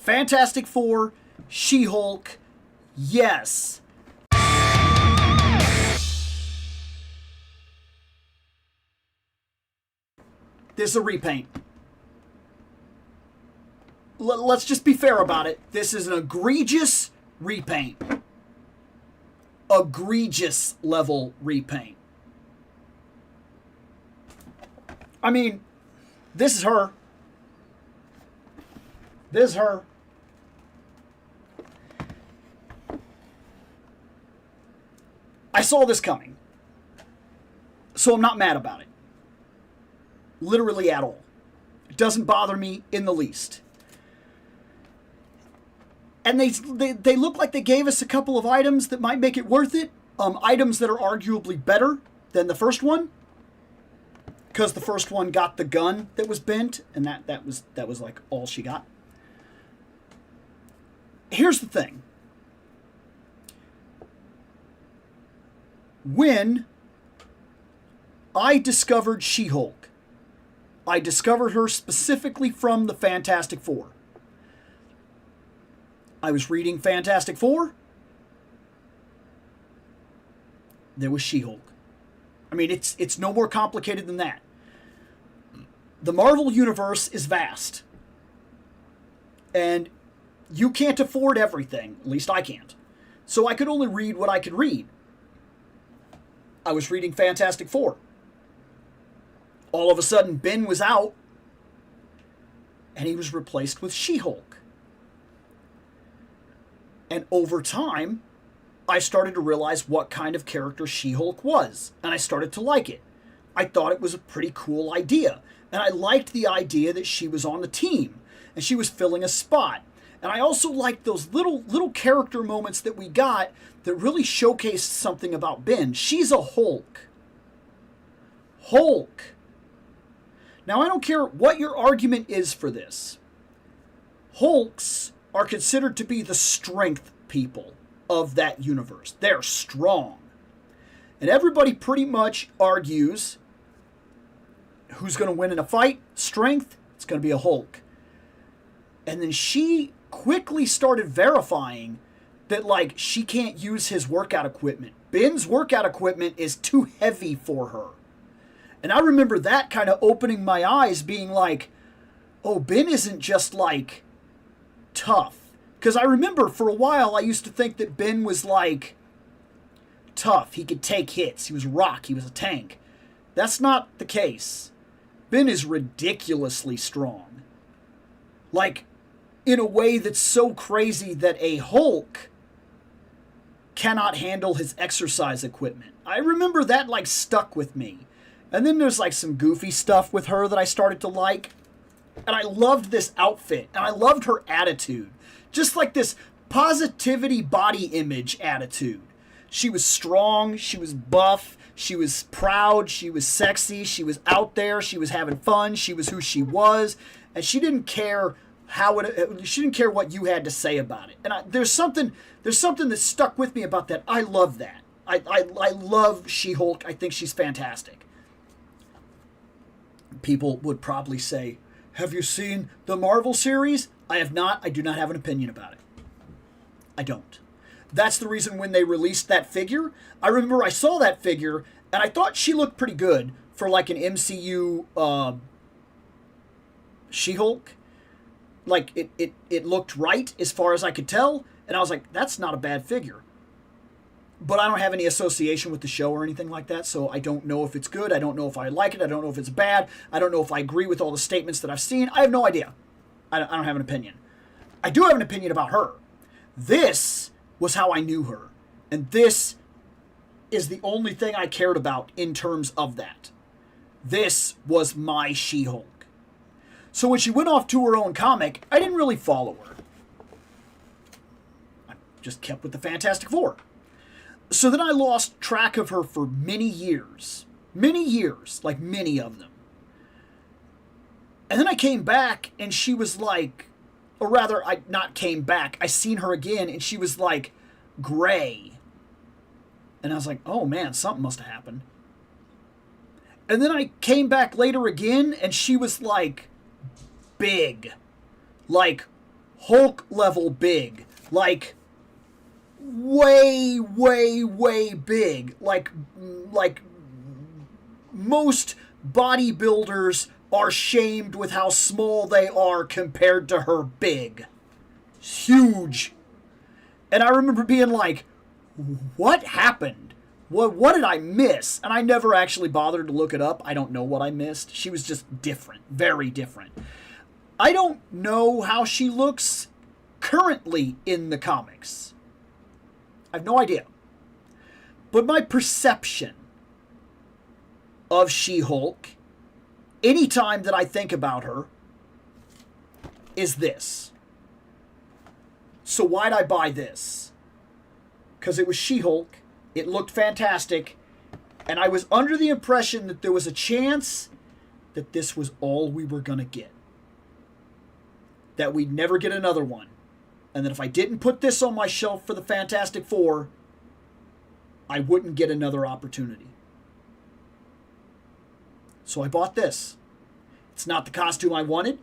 Fantastic Four, She-Hulk, yes. This is a repaint. Let's just be fair about it. This is an egregious repaint. Egregious level repaint. I mean, this is her. This is her. I saw this coming. So I'm not mad about it. Literally at all. It doesn't bother me in the least. And they look like they gave us a couple of items that might make it worth it. Items that are arguably better than the first one. Because the first one got the gun that was bent. And that was like all she got. Here's the thing. When I discovered She-Hulk, I discovered her specifically from the Fantastic Four. I was reading Fantastic Four. There was She-Hulk. I mean, it's no more complicated than that. The Marvel Universe is vast. And you can't afford everything. At least I can't. So I could only read what I could read. I was reading Fantastic Four. All of a sudden, Ben was out. And he was replaced with She-Hulk. And over time, I started to realize what kind of character She-Hulk was. And I started to like it. I thought it was a pretty cool idea. And I liked the idea that she was on the team. And she was filling a spot. And I also liked those little character moments that we got that really showcased something about Ben. She's a Hulk. Hulk. Now, I don't care what your argument is for this. Hulks are considered to be the strength people of that universe. They're strong. And everybody pretty much argues who's going to win in a fight? Strength? It's going to be a Hulk. And then she quickly started verifying that, like, she can't use his workout equipment. Ben's workout equipment is too heavy for her. And I remember that kind of opening my eyes, being like, oh, Ben isn't just, like, tough. Because I remember for a while I used to think that Ben was, like, tough. He could take hits. He was a rock. He was a tank. That's not the case. Ben is ridiculously strong. Like, in a way that's so crazy that a Hulk cannot handle his exercise equipment. I remember that, like, stuck with me. And then there's, like, some goofy stuff with her that I started to like. And I loved this outfit. And I loved her attitude. Just like this positivity body image attitude. She was strong. She was buff. She was proud. She was sexy. She was out there. She was having fun. She was who she was. And she didn't care she didn't care what you had to say about it. And there's something that stuck with me about that. I love that. I love She-Hulk. I think she's fantastic. People would probably say, have you seen the Marvel series? I have not. I do not have an opinion about it. I don't. That's the reason when they released that figure, I remember I saw that figure, and I thought she looked pretty good for like an MCU She-Hulk. Like, it looked right as far as I could tell, and I was like, that's not a bad figure. But I don't have any association with the show or anything like that, so I don't know if it's good. I don't know if I like it. I don't know if it's bad. I don't know if I agree with all the statements that I've seen. I have no idea. I don't have an opinion. I do have an opinion about her. This was how I knew her. And this is the only thing I cared about in terms of that. This was my She-Hulk. So when she went off to her own comic, I didn't really follow her. I just kept with the Fantastic Four. So then I lost track of her for many years. Many years, like many of them. And then I came back and she was like, or rather, I not came back, I seen her again and she was like gray. And I was like, oh man, something must have happened. And then I came back later again and she was like big. Like Hulk level big. Like, way, way, way big. Like most bodybuilders are shamed with how small they are compared to her big. Huge. And I remember being like, what happened? What did I miss? And I never actually bothered to look it up. I don't know what I missed. She was just different. Very different. I don't know how she looks currently in the comics. I have no idea. But my perception of She-Hulk, anytime that I think about her, is this. So why'd I buy this? Because it was She-Hulk. It looked fantastic. And I was under the impression that there was a chance that this was all we were going to get. That we'd never get another one. And that if I didn't put this on my shelf for the Fantastic Four, I wouldn't get another opportunity. So I bought this. It's not the costume I wanted.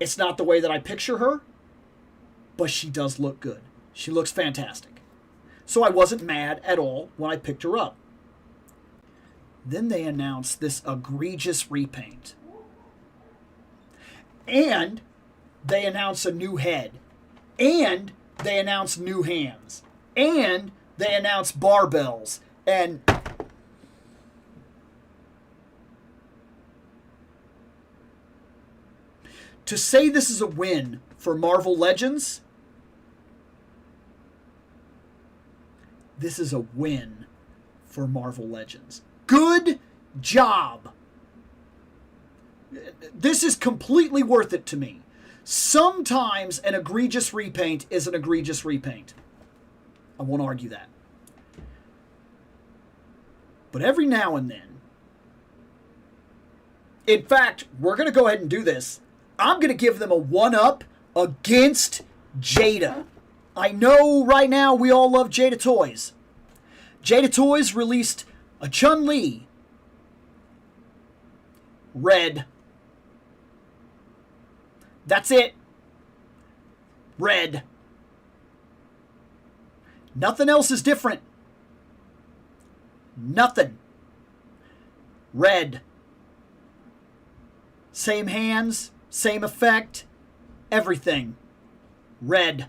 It's not the way that I picture her. But she does look good. She looks fantastic. So I wasn't mad at all when I picked her up. Then they announced this egregious repaint. And they announced a new head. And they announced new hands. And they announced barbells. And to say this is a win for Marvel Legends, this is a win for Marvel Legends. Good job. This is completely worth it to me. Sometimes an egregious repaint is an egregious repaint. I won't argue that. But every now and then, in fact, we're going to go ahead and do this. I'm going to give them a 1-up against Jada. I know right now we all love Jada Toys. Jada Toys released a Chun-Li. Red. That's it. Red. Nothing else is different. Nothing. Red. Same hands, same effect, everything. Red.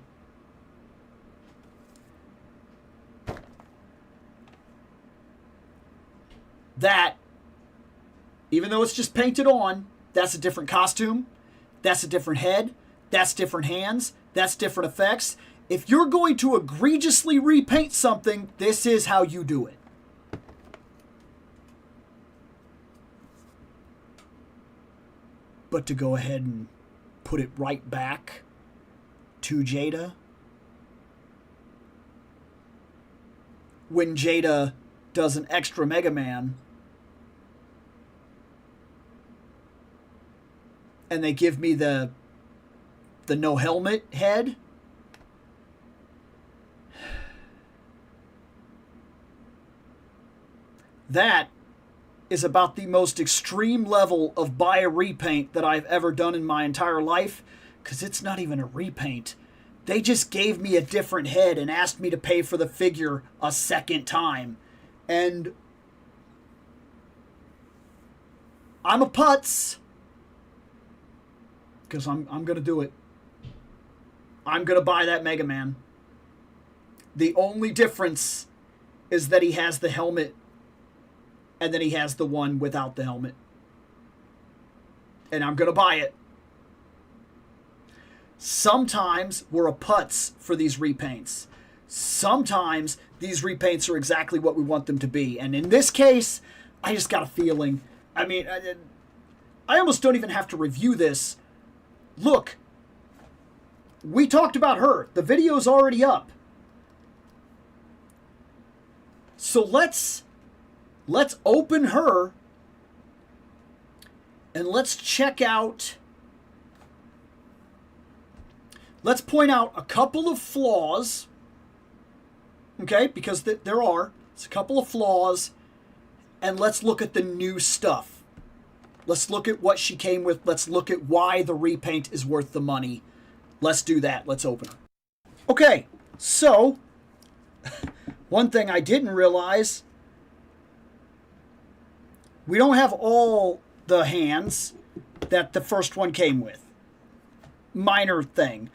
That, even though it's just painted on, that's a different costume, that's a different head, that's different hands, that's different effects. If you're going to egregiously repaint something, this is how you do it. But to go ahead and put it right back to Jada, when Jada does an extra Mega Man, and they give me the no helmet head, that is about the most extreme level of buy a repaint that I've ever done in my entire life, because it's not even a repaint. They just gave me a different head and asked me to pay for the figure a second time. And I'm a putz, because I'm going to do it. I'm going to buy that Mega Man. The only difference is that he has the helmet and then he has the one without the helmet. And I'm going to buy it. Sometimes we're a putz for these repaints. Sometimes these repaints are exactly what we want them to be. And in this case, I just got a feeling. I mean, I almost don't even have to review this. Look, we talked about her. The video's already up. So let's open her and let's check out, let's point out a couple of flaws, okay, because there are. It's a couple of flaws, and let's look at the new stuff. Let's look at what she came with. Let's look at why the repaint is worth the money. Let's do that. Let's open her. Okay, so one thing I didn't realize, we don't have all the hands that the first one came with. Minor thing.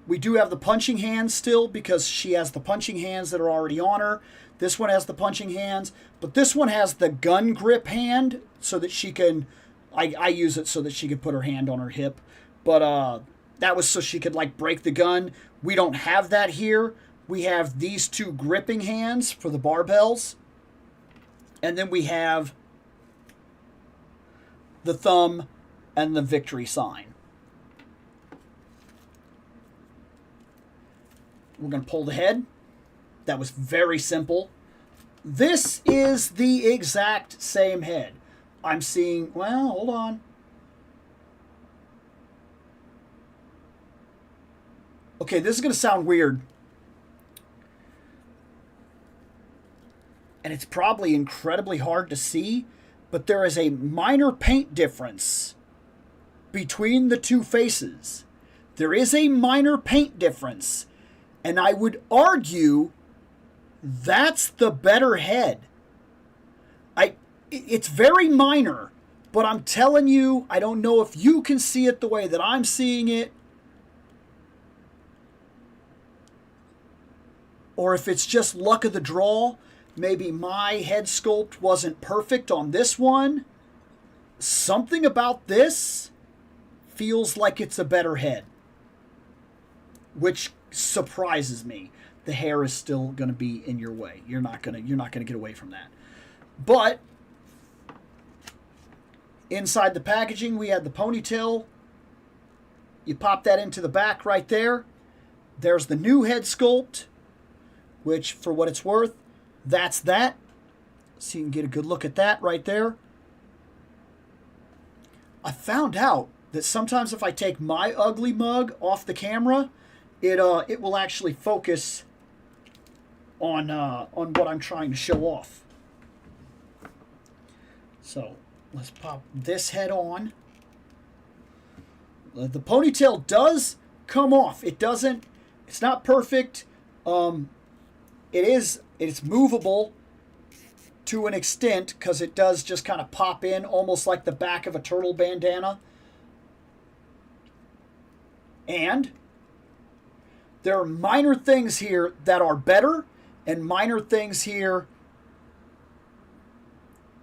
We do have the punching hands still because she has the punching hands that are already on her. This one has the punching hands, but this one has the gun grip hand so that she can, I use it so that she can put her hand on her hip. But that was so she could like break the gun. We don't have that here. We have these two gripping hands for the barbells. And then we have the thumb and the victory sign. We're going to pull the head. That was very simple. This is the exact same head. I'm seeing, well, hold on. Okay, this is going to sound weird. And it's probably incredibly hard to see, but there is a minor paint difference between the two faces. There is a minor paint difference. And I would argue that's the better head. It's very minor, but I'm telling you, I don't know if you can see it the way that I'm seeing it, or if it's just luck of the draw. Maybe my head sculpt wasn't perfect on this one. Something about this feels like it's a better head, which surprises me. The hair is still going to be in your way. You're not going to get away from that. But inside the packaging, we had the ponytail. You pop that into the back right there. There's the new head sculpt, which for what it's worth, that's that. So you can get a good look at that right there. I found out that sometimes if I take my ugly mug off the camera, it will actually focus on what I'm trying to show off. So let's pop this head on. The ponytail does come off. It doesn't. It's not perfect. It's movable to an extent because it does just kind of pop in almost like the back of a turtle bandana. And there are minor things here that are better and minor things here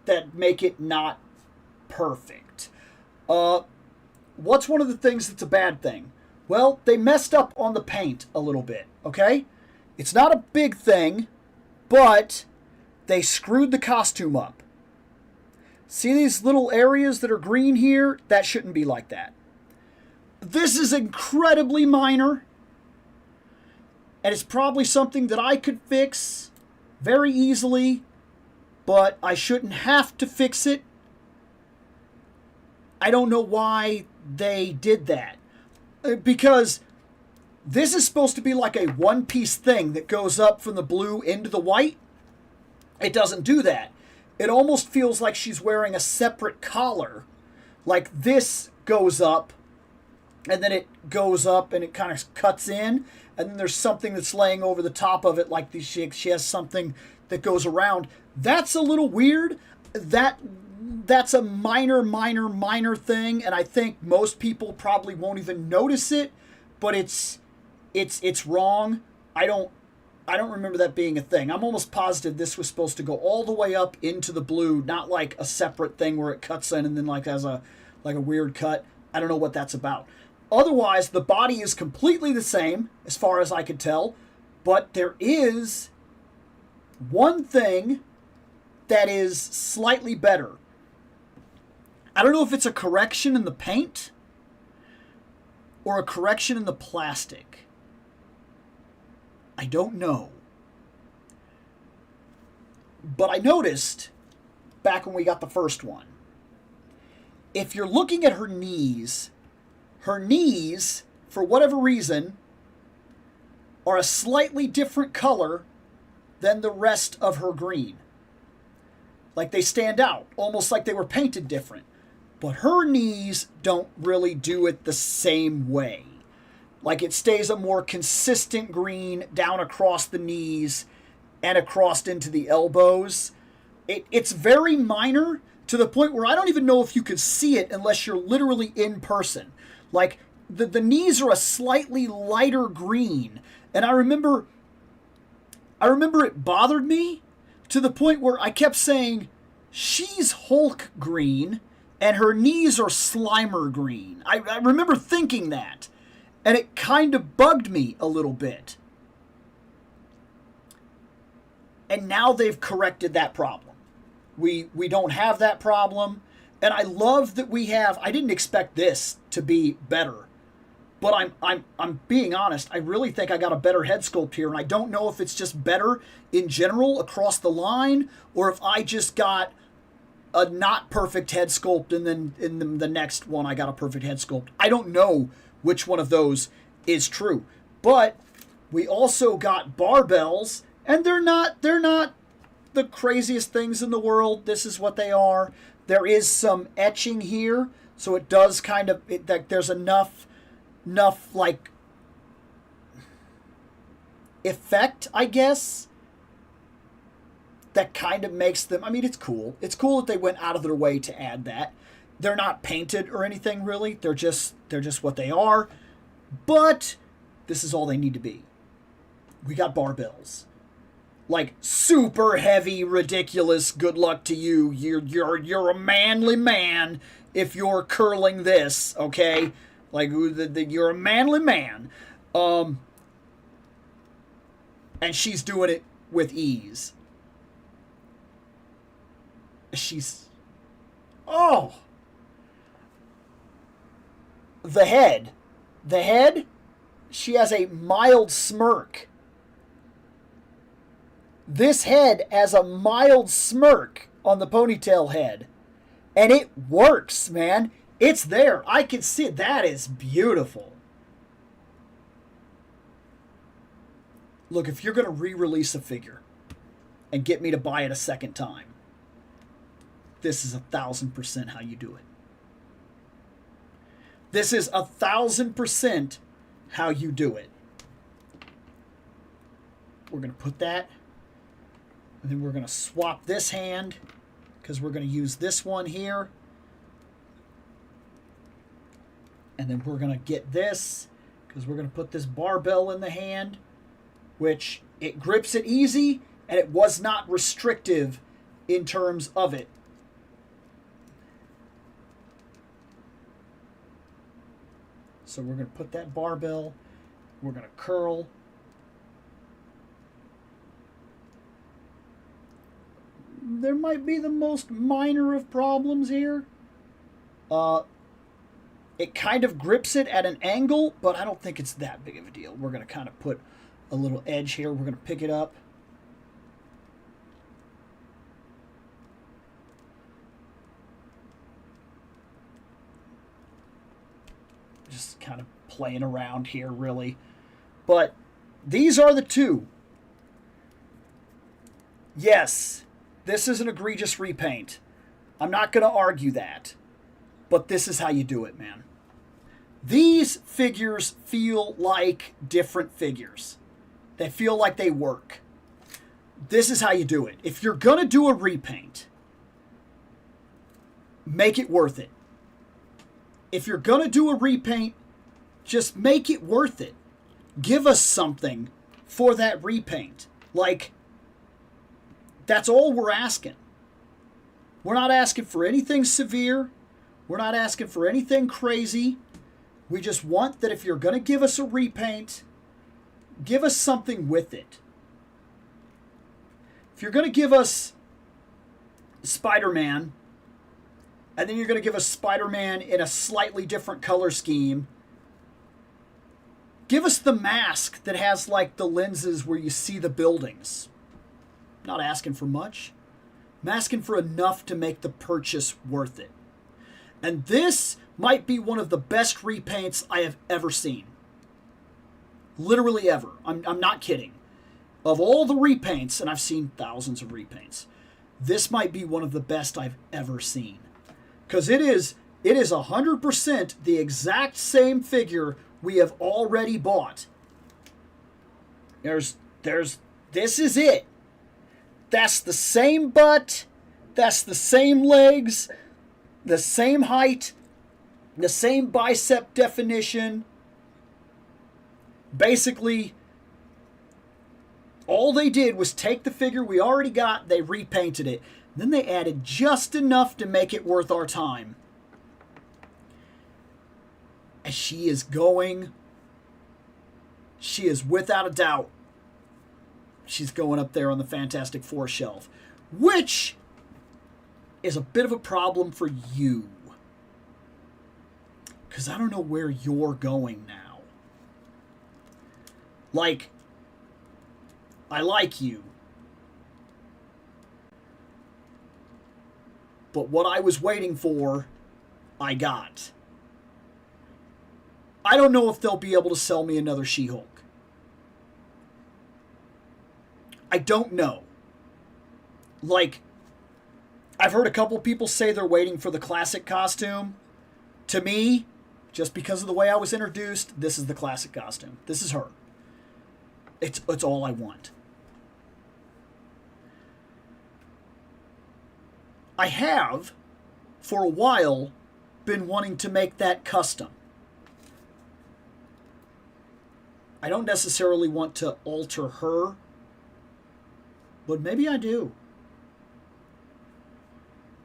that make it not perfect. What's one of the things that's a bad thing? Well, they messed up on the paint a little bit, okay? It's not a big thing, but they screwed the costume up. See these little areas that are green here? That shouldn't be like that. This is incredibly minor. And it's probably something that I could fix very easily, but I shouldn't have to fix it. I don't know why they did that. Because this is supposed to be like a one-piece thing that goes up from the blue into the white. It doesn't do that. It almost feels like she's wearing a separate collar. Like this goes up, and then it goes up and it kind of cuts in, and then there's something that's laying over the top of it, like she has something that goes around. That's a little weird. That's a minor thing, and I think most people probably won't even notice it, but it's wrong. I don't remember that being a thing. I'm almost positive this was supposed to go all the way up into the blue, not like a separate thing where it cuts in and then like has a weird cut. I don't know what that's about. Otherwise, the body is completely the same as far as I could tell, but there is one thing that is slightly better. I don't know if it's a correction in the paint or a correction in the plastic. I don't know. But I noticed back when we got the first one, if you're looking at her knees, for whatever reason, are a slightly different color than the rest of her green. Like they stand out, almost like they were painted different. But her knees don't really do it the same way. Like it stays a more consistent green down across the knees and across into the elbows. It's very minor to the point where I don't even know if you could see it unless you're literally in person. Like the knees are a slightly lighter green. And I remember it bothered me to the point where I kept saying, she's Hulk green and her knees are Slimer green. I remember thinking that. And it kind of bugged me a little bit. And now they've corrected that problem. We don't have that problem. And I love that we have, I didn't expect this to be better. But I'm being honest, I really think I got a better head sculpt here. And I don't know if it's just better in general across the line, or if I just got a not perfect head sculpt and then in the next one I got a perfect head sculpt. I don't know which one of those is true. But we also got barbells, and they're not the craziest things in the world. This is what they are. There is some etching here, so it does kind of, there's enough like effect, I guess, that kind of makes them, I mean, it's cool. It's cool that they went out of their way to add that. They're not painted or anything, really. They're just what they are. But this is all they need to be. We got barbells. Like super heavy, ridiculous, good luck to you. You're a manly man if you're curling this, okay? Like you're a manly man. And she's doing it with ease. The head, she has a mild smirk. This head has a mild smirk on the ponytail head. And it works, man. It's there. I can see it. That is beautiful. Look, if you're going to re-release a figure and get me to buy it a second time, this is 1,000% how you do it. This is 1,000% how you do it. We're going to put that. And then we're going to swap this hand because we're going to use this one here. And then we're going to get this because we're going to put this barbell in the hand, which it grips it easy and it was not restrictive in terms of it. So we're going to put that barbell, we're going to curl. There might be the most minor of problems here. It kind of grips it at an angle, but I don't think it's that big of a deal. We're going to kind of put a little edge here. We're going to pick it up. Just kind of playing around here, really. But these are the two. Yes, this is an egregious repaint. I'm not going to argue that. But this is how you do it, man. These figures feel like different figures. They feel like they work. This is how you do it. If you're going to do a repaint, make it worth it. If you're going to do a repaint, just make it worth it. Give us something for that repaint. Like, that's all we're asking. We're not asking for anything severe. We're not asking for anything crazy. We just want that if you're going to give us a repaint, give us something with it. If you're going to give us Spider-Man, and then you're going to give us Spider-Man in a slightly different color scheme, give us the mask that has like the lenses where you see the buildings. Not asking for much. I'm asking for enough to make the purchase worth it. And this might be one of the best repaints I have ever seen. Literally ever. I'm not kidding. Of all the repaints, and I've seen thousands of repaints, this might be one of the best I've ever seen. Because it is 100% the exact same figure we have already bought. This is it. That's the same butt. That's the same legs. The same height. The same bicep definition. Basically, all they did was take the figure we already got, they repainted it. Then they added just enough to make it worth our time. And she is without a doubt, she's going up there on the Fantastic Four shelf. Which is a bit of a problem for you. Because I don't know where you're going now. Like, I like you. But what I was waiting for, I got. I don't know if they'll be able to sell me another She-Hulk. I don't know. Like, I've heard a couple people say they're waiting for the classic costume. To me, just because of the way I was introduced, this is the classic costume. This is her. It's all I want. I have, for a while, been wanting to make that custom. I don't necessarily want to alter her, but maybe I do.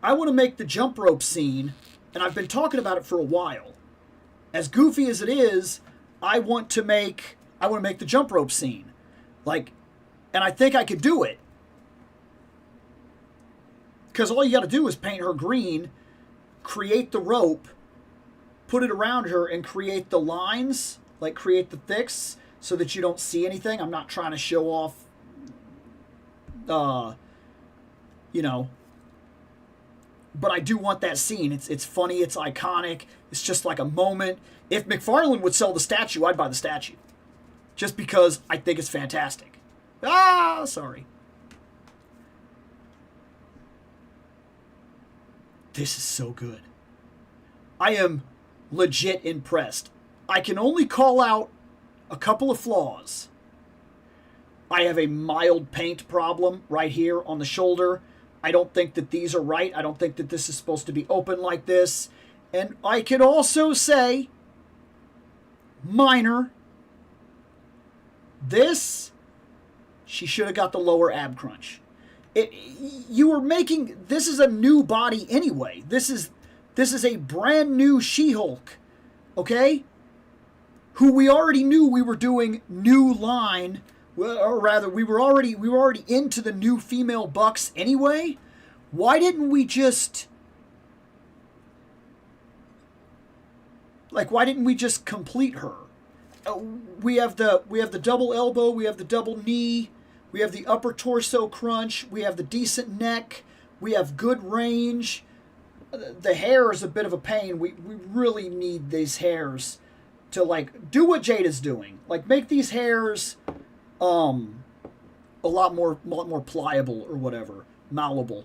I want to make the jump rope scene, and I've been talking about it for a while. As goofy as it is, I want to make the jump rope scene. Like, and I think I could do it. Because all you got to do is paint her green, create the rope, put it around her, and create the lines, like create the thicks, so that you don't see anything. I'm not trying to show off, you know. But I do want that scene. It's funny, it's iconic, it's just like a moment. If McFarlane would sell the statue, I'd buy the statue. Just because I think it's fantastic. Sorry. This is so good. I am legit impressed. I can only call out a couple of flaws. I have a mild paint problem right here on the shoulder. I don't think that these are right. I don't think that this is supposed to be open like this. And I can also say, minor, this, she should have got the lower ab crunch. This is a new body anyway. This is a brand new She-Hulk, okay? Who we already knew we were doing new line, or rather, we were already into the new female Bucks anyway. Why didn't we just complete her? We have the double elbow, we have the double knee. We have the upper torso crunch. We have the decent neck. We have good range. The hair is a bit of a pain. We really need these hairs to, like, do what Jada's doing. Like, make these hairs a lot more pliable or whatever. Malleable.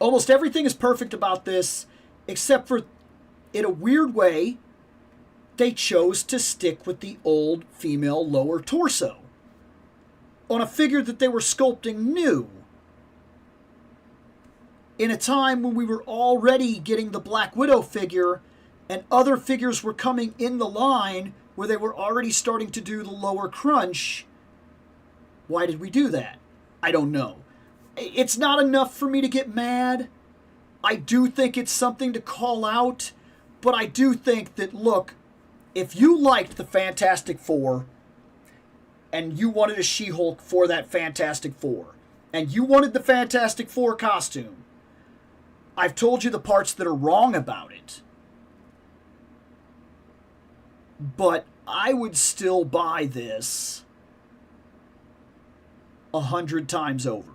Almost everything is perfect about this, except for, in a weird way, they chose to stick with the old female lower torso on a figure that they were sculpting new. In a time when we were already getting the Black Widow figure and other figures were coming in the line where they were already starting to do the lower crunch, why did we do that? I don't know. It's not enough for me to get mad. I do think it's something to call out, but I do think that, look, if you liked the Fantastic Four, and you wanted a She-Hulk for that Fantastic Four, and you wanted the Fantastic Four costume, I've told you the parts that are wrong about it. But I would still buy this 100 times over.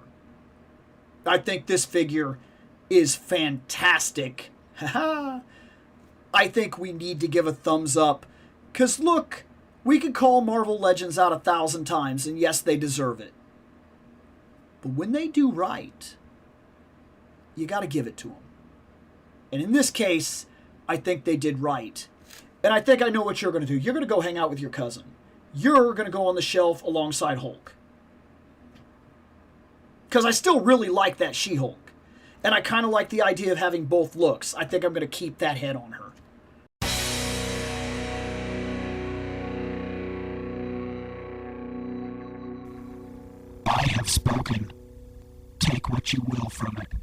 I think this figure is fantastic. I think we need to give a thumbs up. Because look, we could call Marvel Legends out 1,000 times, and yes, they deserve it. But when they do right, you got to give it to them. And in this case, I think they did right. And I think I know what you're going to do. You're going to go hang out with your cousin. You're going to go on the shelf alongside Hulk. Because I still really like that She-Hulk. And I kind of like the idea of having both looks. I think I'm going to keep that head on her. I have spoken. Take what you will from it.